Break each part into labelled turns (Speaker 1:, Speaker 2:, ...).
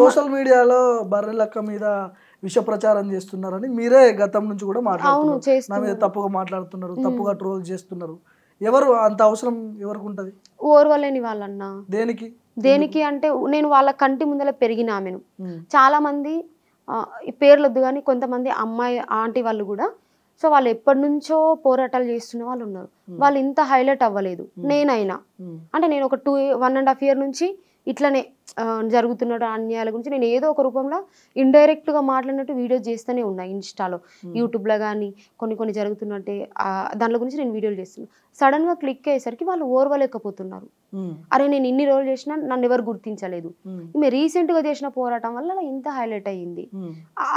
Speaker 1: Social మీడియాలో బర్రెలక్క మీద విష ప్రచారం చేస్తున్నారని మీరే గతం నుంచి కూడా మాట్లాడుతున్నారు. నా మీద తప్పుగా మాట్లాడుతున్నారు, తప్పుగా ట్రోల్ చేస్తున్నారు. ఎవరు అంత అవసరం ఎవరికి ఉంటది?
Speaker 2: ఓర్వలేని వాళ్ళన్నా. దేనికి అంటే నేను వాళ్ళ కంటి ముందర పెరిగిన ఆమెను. చాలా మంది పేర్లొద్దు కానీ కొంతమంది అమ్మాయి ఆంటీ వాళ్ళు కూడా సో వాళ్ళు ఎప్పటి నుంచో పోరాటాలు చేస్తున్న వాళ్ళు ఉన్నారు. వాళ్ళు ఇంత హైలైట్ అవ్వలేదు. నేనైనా అంటే నేను ఒక 1.5 year నుంచి ఇట్లనే జరుగుతున్న అన్యాయాల గురించి నేను ఏదో ఒక రూపంలో ఇండైరెక్ట్గా మాట్లాడినట్టు వీడియోస్ చేస్తూనే ఉన్నా. ఇన్స్టాలో, యూట్యూబ్లో కానీ కొన్ని జరుగుతున్నట్టే దాని గురించి నేను వీడియోలు చేస్తున్నాను. సడన్గా క్లిక్ అయ్యేసరికి వాళ్ళు ఓర్వలేకపోతున్నారు. అరే నేను ఇన్ని రోజులు చేసినా నన్ను ఎవరు గుర్తించలేదు. ఈమె రీసెంట్గా చేసిన పోరాటం వల్ల ఇంత హైలైట్ అయ్యింది.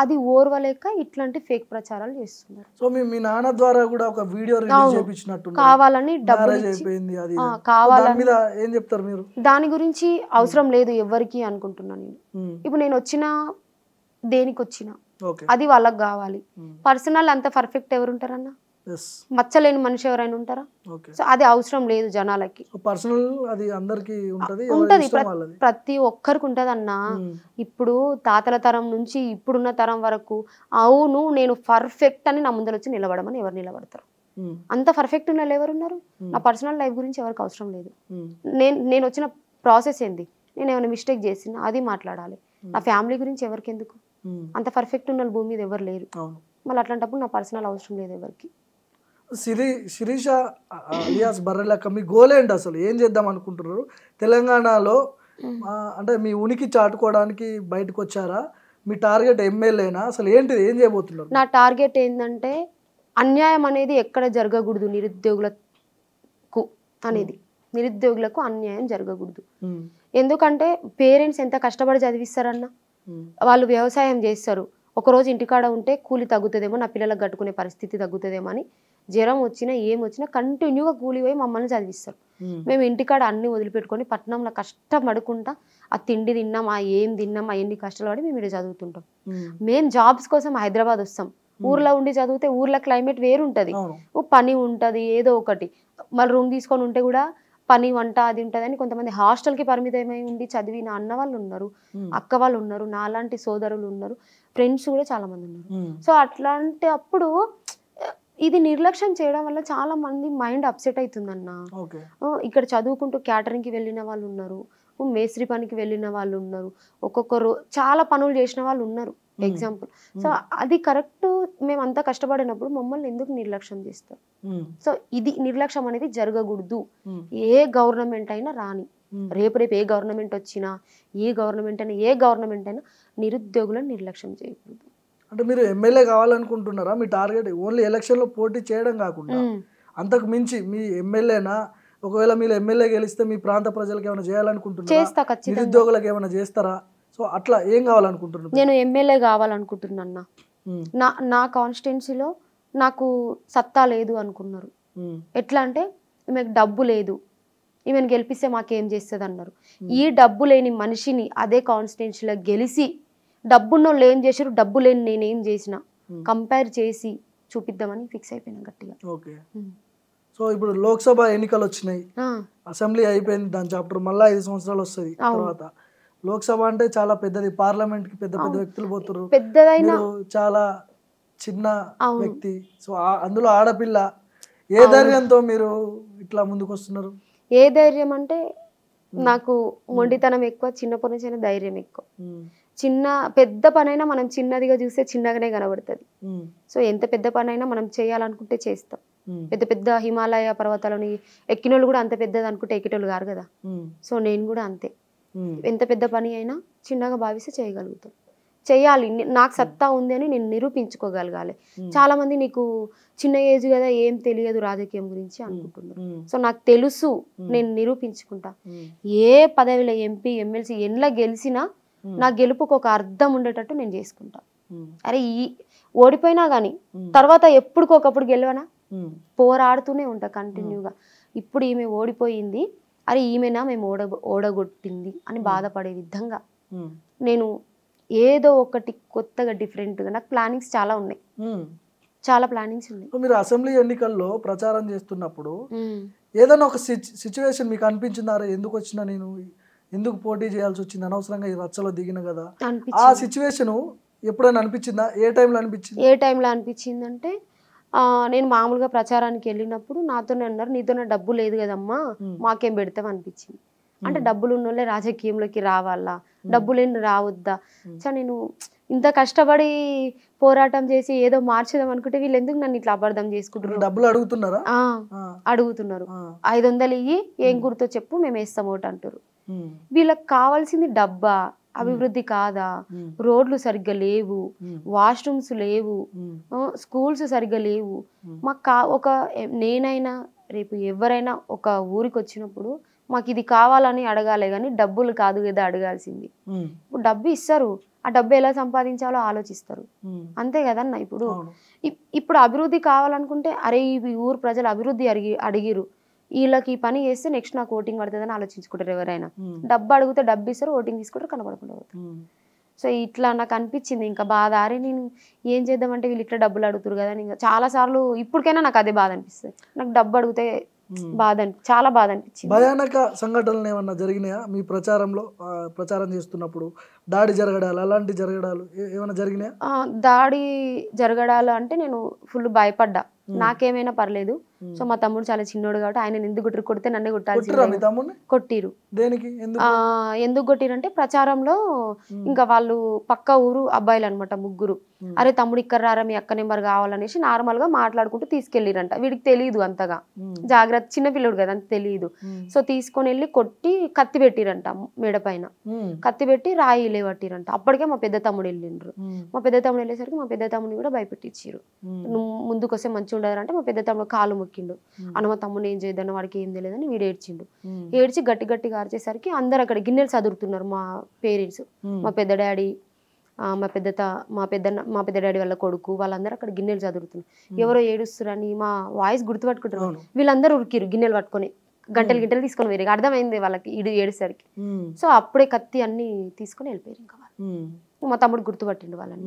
Speaker 2: అది ఓర్వలేక ఇట్లాంటి ఫేక్ ప్రచారాలు చేస్తున్నారు.
Speaker 1: సో మీ నాన్న ద్వారా కూడా ఒక వీడియో రిలీజ్ చేయించినట్టు
Speaker 2: కావాలని డబ్బులు
Speaker 1: కావాలని ఏం చెప్తారు మీరు?
Speaker 2: దాని గురించి అవసరం లేదు ఎవరికి అనుకుంటున్నా నేను. ఇప్పుడు నేను వచ్చిన దేనికి వచ్చినా అది వాళ్ళకి కావాలి. పర్సనల్ అంత పర్ఫెక్ట్ ఎవరు ఉంటారన్నా? మచ్చలేని మనిషి ఎవరైనా ఉంటారా? సో అది అవసరం లేదు జనాలకి. ఉంటది, ప్రతి ఒక్కరికి ఉంటది అన్నా. ఇప్పుడు తాతల తరం నుంచి ఇప్పుడున్న తరం వరకు అవును నేను పర్ఫెక్ట్ అని నా ముందర వచ్చి నిలబడమని ఎవరు నిలబడతారు? అంత పర్ఫెక్ట్ ఉన్న వాళ్ళు ఎవరున్నారు? నా పర్సనల్ లైఫ్ గురించి ఎవరికి అవసరం లేదు. నేను వచ్చిన ప్రాసెస్ ఏంది, నేను ఏమైనా మిస్టేక్ చేసినా అది మాట్లాడాలి. నా ఫ్యామిలీ గురించి ఎవరికి ఎందుకు? అంత పర్ఫెక్ట్ ఉన్న భూమి మీద ఎవరు లేరు. మళ్ళీ అట్లాంటప్పుడు నా పర్సనల్ అవసరం లేదు ఎవరికి.
Speaker 1: శిరీష అలియాస్ బర్రెలక్క మీ గోల్ ఏంటి అసలు? ఏం చేద్దాం అనుకుంటున్నారు? తెలంగాణలో అంటే మీ ఉనికి చాటుకోవడానికి బయటకు వచ్చారా? మీ టార్గెట్ ఎమ్మెల్యేనా? అసలు ఏంటిది, ఏం చేయబోతున్నారు?
Speaker 2: నా టార్గెట్ ఏంటంటే అన్యాయం అనేది ఎక్కడ జరగకూడదు. నిరుద్యోగులకు అన్యాయం జరగకూడదు. ఎందుకంటే పేరెంట్స్ ఎంత కష్టపడి చదివిస్తారన్నా, వాళ్ళు వ్యవసాయం చేస్తారు. ఒకరోజు ఇంటికాడ ఉంటే కూలి తగ్గుతుందేమో, నా పిల్లలకు కట్టుకునే పరిస్థితి తగ్గుతుందేమో అని జ్వరం వచ్చినా ఏమొచ్చినా కంటిన్యూగా కూలి పోయి మమ్మల్ని చదివిస్తారు. మేము ఇంటికాడ అన్ని వదిలిపెట్టుకొని పట్టణంలో కష్టపడుకుంటా ఆ తిండి తిన్నాం, ఆ ఏం తిన్నాం, ఆ ఎన్ని కష్టాలు పడి మేము ఇక్కడ చదువుతుంటాం. మేము జాబ్స్ కోసం హైదరాబాద్ వస్తాం. ఊర్లో ఉండి చదివితే ఊర్లో క్లైమేట్ వేరుంటది, పని ఉంటది, ఏదో ఒకటి. మళ్ళీ రూమ్ తీసుకొని ఉంటే కూడా పని వంట అది ఉంటుంది అని కొంతమంది హాస్టల్కి పరిమితమై ఉండి చదివిన అన్న వాళ్ళు ఉన్నారు, అక్క వాళ్ళు ఉన్నారు, నాలాంటి సోదరులు ఉన్నారు, ఫ్రెండ్స్ కూడా చాలా మంది ఉన్నారు. సో అట్లాంటి అప్పుడు ఇది నిర్లక్ష్యం చేయడం వల్ల చాలా మంది మైండ్ అప్సెట్ అవుతుందన్న. ఇక్కడ చదువుకుంటూ క్యాటరింగ్కి వెళ్ళిన వాళ్ళు ఉన్నారు, మేస్త్రి పనికి వెళ్ళిన వాళ్ళు ఉన్నారు, ఒక్కొక్కరు చాలా పనులు చేసిన వాళ్ళు ఉన్నారు. ఎగ్జాంపుల్. సో అది కరెక్ట్. మేము అంతా కష్టపడినప్పుడు మమ్మల్ని ఎందుకు నిర్లక్ష్యం చేస్తారు? సో ఇది నిర్లక్ష్యం అనేది జరగకూడదు. ఏ గవర్నమెంట్ అయినా రాని, రేపు ఏ గవర్నమెంట్ వచ్చినా, ఏ గవర్నమెంట్ అయినా నిరుద్యోగులను నిర్లక్ష్యం చేయకూడదు.
Speaker 1: అంటే మీరు ఎమ్మెల్యే కావాలనుకుంటున్నారా? మీ టార్గెట్ ఓన్లీ ఎలక్షన్లో పోటీ చేయడం కాకుండా అంతకు మించి మీ ఎమ్మెల్యేనా? ఒకవేళ మీరు ఎమ్మెల్యే గెలిస్తే మీ ప్రాంత ప్రజలకు ఏమైనా చేయాలనుకుంటున్నారా? నిరుద్యోగులకు ఏమైనా చేస్తారా? సో అట్లా ఏం కావాలనుకుంటున్నారు?
Speaker 2: నేను ఎమ్మెల్యే కావాలనుకుంటున్నా. నా కాన్స్టిట్యున్సీలో నాకు సత్తా లేదు అనుకున్నారు. ఎట్లా అంటే ఈమెకు డబ్బు లేదు, ఈమెను గెలిపిస్తే మాకేం చేస్తుంది అన్నారు. ఈ డబ్బు లేని మనిషిని అదే కాన్స్టిట్యున్సీలో గెలిచి డబ్బున్నోళ్ళు ఏం చేశారు, డబ్బు లేని నేనేం చేసిన కంపేర్ చేసి చూపిద్దామని ఫిక్స్ అయిపోయినా గట్టిగా.
Speaker 1: ఓకే. సో ఇప్పుడు లోక్సభ ఎన్నికలు వచ్చినాయి, అసెంబ్లీ అయిపోయింది, దాని చాప్టర్ మళ్ళీ 5 సంవత్సరాలు వస్తుంది తర్వాత. లోక్సభ అంటే చాలా పెద్దది, పార్లమెంట్ కి పెద్ద పెద్ద వ్యక్తులు పోతారు, చాలా చిన్న వ్యక్తి. సో అందులో ఆడపిల్ల, ఏ ధైర్యంతో మీరు ఇట్లా ముందుకు వస్తున్నారు?
Speaker 2: ఏ ధైర్యం అంటే నాకు మొండితనం ఎక్కువ, చిన్నప్పటి నుంచి ధైర్యం ఎక్కువ. పెద్ద పనైనా మనం చిన్నదిగా చూస్తే చిన్నగానే కనబడుతుంది. సో ఎంత పెద్ద పనైనా మనం చేయాలనుకుంటే చేస్తాం. పెద్ద పెద్ద హిమాలయ పర్వతాలను ఎక్కినోళ్ళు కూడా అంత పెద్దది అనుకుంటే ఎక్కేటోళ్ళు కారు కదా. సో నేను కూడా అంతే, ఎంత పెద్ద పని అయినా చిన్నగా భావిస్తే చేయగలుగుతాం. చేయాలి, నాకు సత్తా ఉంది అని నేను నిరూపించుకోగలగాలి. చాలా మంది నీకు చిన్న ఏజ్ కదా ఏం తెలియదు రాజకీయం గురించి అనుకుంటున్నారు. సో నాకు తెలుసు, నేను నిరూపించుకుంటా. ఏ పదవిలో ఎంపీ ఎమ్మెల్సీ ఎన్లా గెలిచినా నా గెలుపుకు ఒక అర్థం ఉండేటట్టు నేను చేసుకుంటా. అరే ఓడిపోయినా కానీ తర్వాత ఎప్పుడుకొకప్పుడు గెలవనా, పోరాడుతూనే ఉంటా కంటిన్యూగా. ఇప్పుడు ఈమె ఓడిపోయింది, అరే ఈమెనా మేము ఓడగొట్టింది అని బాధపడే విధంగా నేను ఏదో ఒకటి కొత్తగా డిఫరెంట్గా, నాకు ప్లానింగ్స్ చాలా ఉన్నాయి, చాలా ప్లానింగ్స్ ఉన్నాయి.
Speaker 1: మీరు అసెంబ్లీ ఎన్నికల్లో ప్రచారం చేస్తున్నప్పుడు ఏదైనా ఒక సిచ్యువేషన్ మీకు అనిపించిందా, ఎందుకు వచ్చినా నేను ఎందుకు పోటీ చేయాల్సి వచ్చింది, అనవసరంగా ఈ రచ్చలో దిగిన కదా ఆ
Speaker 2: అనిపించింది.
Speaker 1: సిచ్యువేషన్ ఎప్పుడైనా అనిపించిందా? ఏ టైంలో అనిపించింది?
Speaker 2: ఏ టైంలో అనిపించిందంటే నేను మామూలుగా ప్రచారానికి వెళ్ళినప్పుడు నాతోనే అన్నారు, నీతోనే డబ్బు లేదు కదమ్మా, మాకేం పెడతావు అనిపించింది. అంటే డబ్బులు ఉన్నోళ్ళే రాజకీయంలోకి రావాలా, డబ్బు లేని రావద్దా? సో నేను ఇంత కష్టపడి పోరాటం చేసి ఏదో మార్చేదాం అనుకుంటే వీళ్ళు ఎందుకు నన్ను ఇట్లా అబద్ధం చేసుకుంటారు?
Speaker 1: డబ్బులు అడుగుతున్నారా?
Speaker 2: అడుగుతున్నారు. 500 ఇయ్యి, ఏం గుర్తో చెప్పు, మేము వేస్తాం ఓటు అంటారు. వీళ్ళకి కావాల్సింది డబ్బా, అభివృద్ధి కాదా? రోడ్లు సరిగ్గా లేవు, వాష్రూమ్స్ లేవు, స్కూల్స్ సరిగ్గా లేవు. మాకు నేనైనా రేపు ఎవరైనా ఒక ఊరికి వచ్చినప్పుడు మాకు ఇది కావాలని అడగాలి కానీ డబ్బులు కాదు కదా అడగాల్సింది. ఇప్పుడు డబ్బు ఇస్తారు, ఆ డబ్బు ఎలా సంపాదించాలో ఆలోచిస్తారు, అంతే కదన్న. ఇప్పుడు అభివృద్ధి కావాలనుకుంటే అరే ఈ ఊరు ప్రజలు అభివృద్ధి అడిగిరు, వీళ్ళకి ఈ పని చేస్తే నెక్స్ట్ నాకు ఓటింగ్ పడుతుందని ఆలోచించుకుంటారు ఎవరైనా. డబ్బు అడిగితే డబ్బు ఇస్తారు, ఓటింగ్ తీసుకుంటారు, కనబడకుండా పోతారు. సో ఇట్లా నాకు అనిపించింది ఇంకా బాధ. అరే నేను ఏం చేద్దామంటే వీళ్ళు ఇట్లా డబ్బులు అడుగుతారు కదా. ఇంకా చాలా సార్లు ఇప్పటికైనా నాకు అదే బాధ అనిపిస్తుంది. నాకు డబ్బు అడిగితే చాలా బాధ అనిపించింది.
Speaker 1: భయానక సంఘటనలు ఏమన్నా జరిగినాయా మీ ప్రచారంలో? ప్రచారం చేస్తున్నప్పుడు దాడి జరగడాలు, అలాంటి జరగడాలు ఏమైనా జరిగినాయా?
Speaker 2: దాడి జరగడాలు అంటే నేను ఫుల్ భయపడ్డా. నాకేమైనా పర్లేదు, సో మా తమ్ముడు చాలా చిన్నోడు కాబట్టి ఆయన ఎందుకు కొడితే నన్నే కొట్టాల్సింది. కొట్టిరు.
Speaker 1: దేనికి?
Speaker 2: ఎందుకు కొట్టిరంటే ప్రచారంలో ఇంకా వాళ్ళు పక్క ఊరు అబ్బాయిలు అనమాట, ముగ్గురు. అరే తమ్ముడు ఇక్కడ రారా, మీ అక్క నెంబర్ కావాలనేసి నార్మల్ గా మాట్లాడుకుంటూ తీసుకెళ్ళిరంట. వీడికి తెలియదు అంతగా, జాగ్రత్త, చిన్నపిల్లడు కదా అంత తెలియదు. సో తీసుకొని వెళ్ళి కొట్టి కత్తి పెట్టిరంట మెడ పైన, కత్తి పెట్టి రాయి లేవట్టిరంట. అప్పటికే మా పెద్ద తమ్ముడు వెళ్ళిండ్రు. మా పెద్ద తమ్ముడు వెళ్ళేసరికి మా పెద్ద తమ్ముడిని కూడా భయపెట్టించారు. నువ్వు ముందుకొస్తే మంచిగా ఉండదంటే మా పెద్ద తమ్ముడు కాలు మొక్కిండు. అన్న మా తమ్ముడు ఏం చేయదన్న, వాడికి ఏం తెలియదని వీడు ఏడ్చిండు. ఏడ్చి గట్టి గట్టిగా అరిచేసరికి అందరు అక్కడ గిన్నెలు చదువుతున్నారు. మా పేరెంట్స్, మా పెద్ద డాడీ, మా పెద్ద డాడీ వాళ్ళ కొడుకు, వాళ్ళందరూ అక్కడ గిన్నెలు చదువుతున్నారు. ఎవరో ఏడుస్తురని మా వాయిస్ గుర్తుపట్టుకుంటారు. వీళ్ళందరూ ఉరికిరు గిన్నెలు పట్టుకొని, గంటలు తీసుకొని వేరే అర్థమైంది వాళ్ళకి ఇడు ఏడుసరికి. సో అప్పుడే కత్తి అన్ని తీసుకొని వెళ్ళిపోయారు. ఇంకా వాళ్ళు మా తమ్ముడు గుర్తుపట్టిండు వాళ్ళని.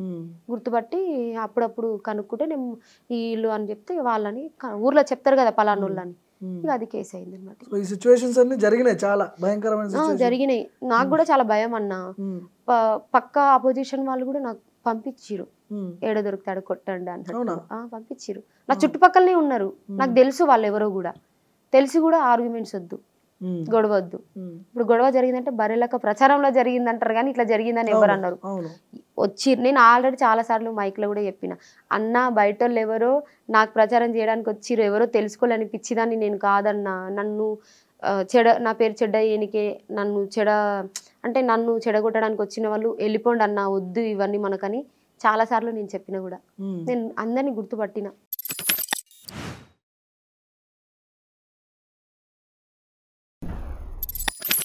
Speaker 2: గుర్తుపట్టి అప్పుడప్పుడు కనుక్కుంటే నేను వీళ్ళు అని చెప్తే వాళ్ళని ఊర్లో చెప్తారు కదా పలానోళ్ళని, ఇక అది కేసు అయింది అనమాట.
Speaker 1: ఈ సిచ్యువేషన్స్ అన్ని జరిగినాయి, చాలా భయంకరమైన
Speaker 2: జరిగినాయి. నాకు కూడా చాలా భయం అన్న. పక్క అపోజిషన్ వాళ్ళు కూడా నాకు పంపించిరు, ఏడో దొరుకుతాడు కొట్టండి అన్నట్టు పంపించిరు. నా చుట్టుపక్కలనే ఉన్నారు, నాకు తెలుసు వాళ్ళు ఎవరో కూడా. తెలిసి కూడా ఆర్గ్యుమెంట్స్ వద్దు, గొడవ వద్దు. ఇప్పుడు గొడవ జరిగిందంటే బర్రెలక ప్రచారంలో జరిగిందంటారు కానీ ఇట్లా జరిగిందని ఎవరు అన్నారు. వచ్చి నేను ఆల్రెడీ చాలా సార్లు మైక్ లో కూడా చెప్పిన, అన్న బయట వాళ్ళు ఎవరో నాకు ప్రచారం చేయడానికి వచ్చిర్రు, ఎవరో తెలుసుకోవాలని పిచ్చిదాన్ని నేను కాదన్నా. నన్ను నా పేరు చెడ్డ ఏనికే, నన్ను చెడగొట్టడానికి వచ్చిన వాళ్ళు వెళ్ళిపోండి అన్న, వద్దు ఇవన్నీ మనకని చాలా సార్లు నేను చెప్పిన కూడా. నేను అందరినీ గుర్తుపట్టిన.